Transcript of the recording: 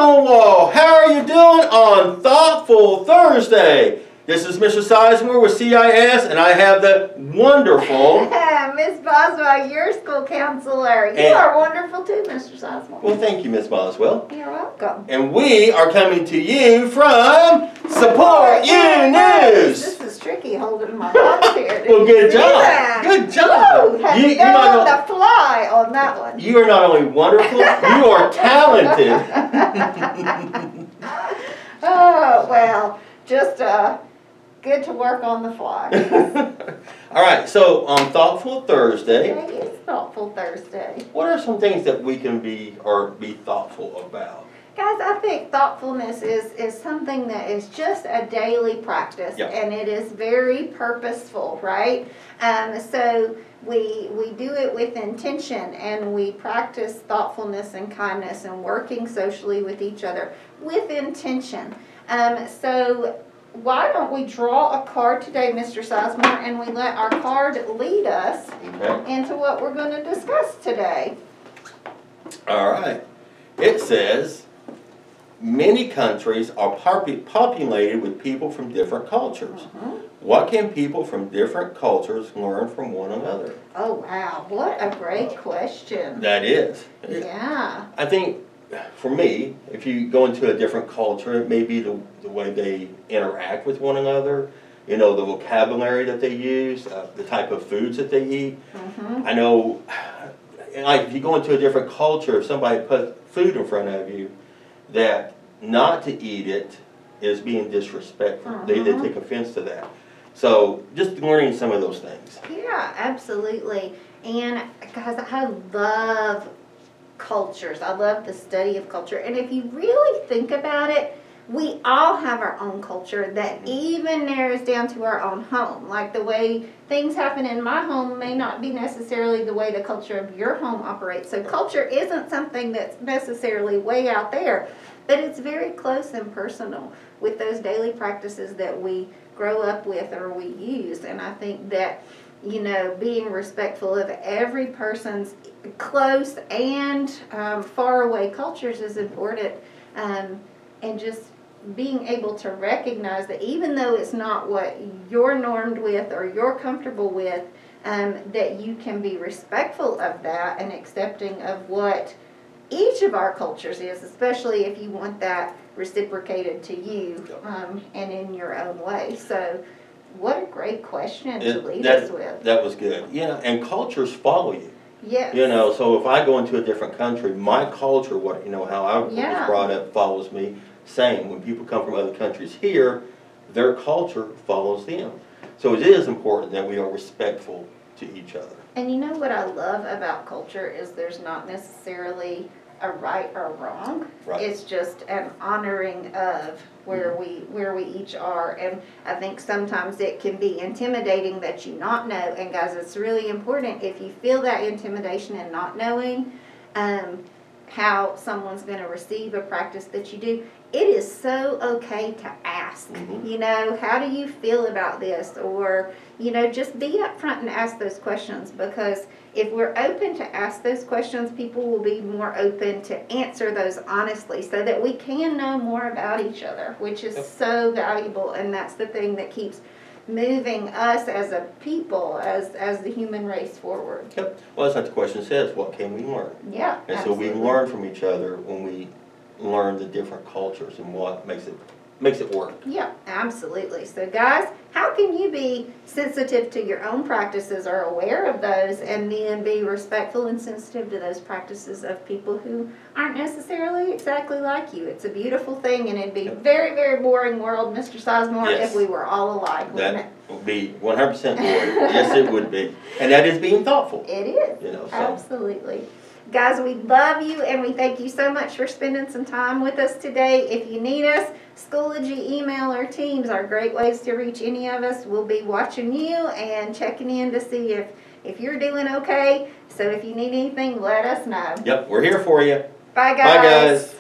Stonewall. How are you doing on Thoughtful Thursday? This is Mr. Sizemore with CIS, and I have the wonderful Miss Boswell, your school counselor. You are wonderful too, Mr. Sizemore. Well, thank you, Miss Boswell. You're welcome. And we are coming to you from Support You News. This is tricky holding my box here. Well, good job. Good job. Had to go on the fly on that one. You are not only wonderful, you are talented. Oh, well, just good to work on the fly. All right, so on Thoughtful Thursday. Today is Thoughtful Thursday. What are some things that we can be thoughtful about? Guys, I think thoughtfulness is something that is just a daily practice, and it is very purposeful, right? So we do it with intention, and we practice thoughtfulness and kindness and working socially with each other with intention. So why don't we draw a card today, Mr. Sizemore, and we let our card lead us into what we're going to discuss today. All right. It says, many countries are populated with people from different cultures. What can people from different cultures learn from one another? Oh, wow. What a great question. That is. Yeah. I think, for me, if you go into a different culture, it may be the way they interact with one another, you know, the vocabulary that they use, the type of foods that they eat. I know, like, if you go into a different culture, if somebody puts food in front of you, that not to eat it is being disrespectful. They take offense to that. So just learning some of those things. Yeah, absolutely. And guys, I love cultures. I love the study of culture. And if you really think about it, we all have our own culture that even narrows down to our own home. Like the way things happen in my home may not be necessarily the way the culture of your home operates. So culture isn't something that's necessarily way out there, but it's very close and personal with those daily practices that we grow up with or we use. And I think that, you know, being respectful of every person's close and far away cultures is important, and just being able to recognize that even though it's not what you're normed with or you're comfortable with, that you can be respectful of that and accepting of what each of our cultures is, especially if you want that reciprocated to you and in your own way. So what a great question to lead us with. That was good. Yeah, and cultures follow you. Yes. You know, so if I go into a different country, my culture, what, you know, how I was brought up follows me. Same. When people come from other countries here, their culture follows them. So it is important that we are respectful to each other. And you know what I love about culture is there's not necessarily a right or wrong. It's just an honoring of where we each are. And I think sometimes it can be intimidating that you not know. And guys, it's really important if you feel that intimidation and not knowing how someone's going to receive a practice that you do, it is so okay to ask. You know, how do you feel about this? Or, you know, just be upfront and ask those questions, because if we're open to ask those questions, people will be more open to answer those honestly so that we can know more about each other, which is so valuable. And that's the thing that keeps moving us as a people, as the human race forward. Yep. Well, that's what the question says. What can we learn? Yeah, and absolutely. So we learn from each other when we learn the different cultures and what makes it work. Yeah, absolutely. So guys, how can you be sensitive to your own practices or aware of those, and then be respectful and sensitive to those practices of people who aren't necessarily exactly like you? It's a beautiful thing, and it'd be a very, very boring world, Mr. Sizemore, if we were all alike, wouldn't it? That would be 100% boring. Yes, it would be. And that is being thoughtful. It is. You know, so. Absolutely. Guys, we love you, and we thank you so much for spending some time with us today. If you need us, Schoology, email, or Teams are great ways to reach any of us. We'll be watching you and checking in to see if you're doing okay. So if you need anything, let us know. Yep, we're here for you. Bye, guys. Bye, guys.